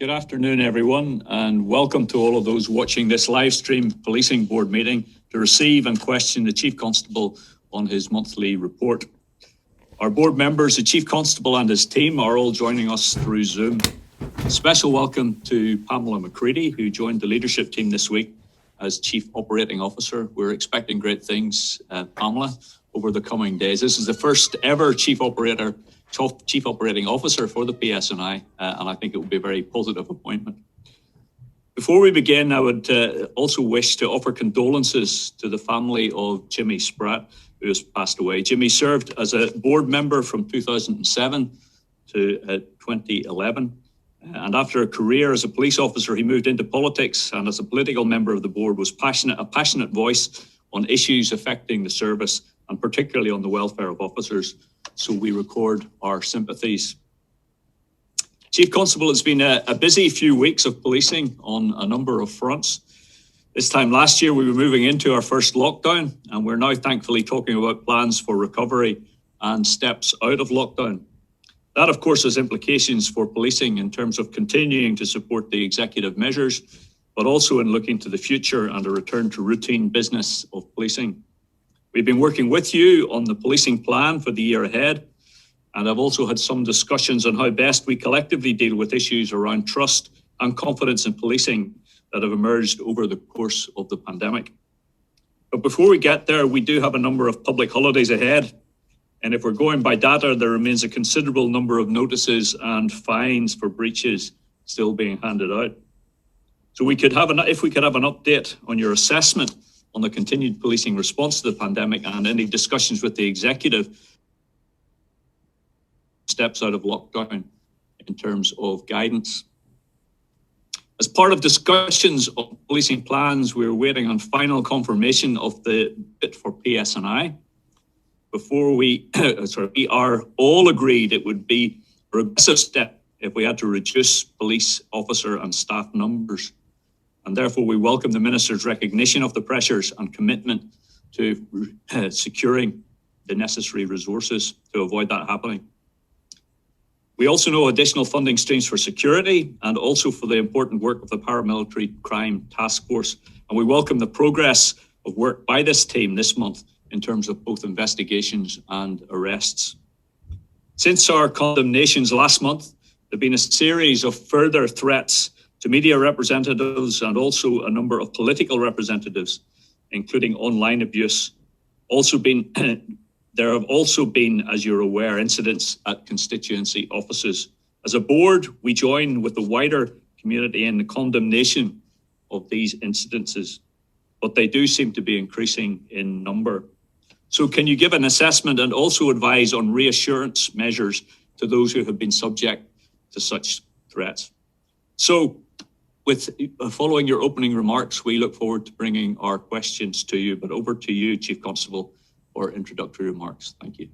Good afternoon, everyone, and welcome to all of those watching this live stream Policing Board meeting to receive and question the Chief Constable on his monthly report. Our board members, the Chief Constable and his team are all joining us through Zoom. A special welcome to Pamela McCready, who joined the leadership team this week as Chief Operating Officer. We're expecting great things, Pamela, over the coming days. This is the first ever Chief Operating Officer for the PSNI, and I think it will be a very positive appointment. Before we begin, I would also wish to offer condolences to the family of Jimmy Spratt, who has passed away. Jimmy served as a board member from 2007 to 2011. And after a career as a police officer, he moved into politics, and as a political member of the board was a passionate voice on issues affecting the service, and particularly on the welfare of officers. So we record our sympathies. Chief Constable, it's been a busy few weeks of policing on a number of fronts. This time last year, we were moving into our first lockdown, and we're now thankfully talking about plans for recovery and steps out of lockdown. That, of course, has implications for policing in terms of continuing to support the executive measures, but also in looking to the future and a return to routine business of policing. We've been working with you on the policing plan for the year ahead, and I've also had some discussions on how best we collectively deal with issues around trust and confidence in policing that have emerged over the course of the pandemic. But before we get there, we do have a number of public holidays ahead. And if we're going by data, there remains a considerable number of notices and fines for breaches still being handed out. So if we could have an update on your assessment on the continued policing response to the pandemic and any discussions with the executive steps out of lockdown in terms of guidance. As part of discussions of policing plans, we're waiting on final confirmation of the bit for PSNI. Before we are all agreed it would be a progressive step if we had to reduce police officer and staff numbers. And therefore, we welcome the Minister's recognition of the pressures and commitment to securing the necessary resources to avoid that happening. We also know additional funding streams for security and also for the important work of the Paramilitary Crime Task Force. And we welcome the progress of work by this team this month in terms of both investigations and arrests. Since our condemnations last month, there have been a series of further threats to media representatives and also a number of political representatives, including online abuse. There have also been, as you're aware, incidents at constituency offices. As a board, we join with the wider community in the condemnation of these incidences, but they do seem to be increasing in number. So can you give an assessment and also advise on reassurance measures to those who have been subject to such threats? So following your opening remarks, we look forward to bringing our questions to you, but over to you, Chief Constable, for introductory remarks. Thank you.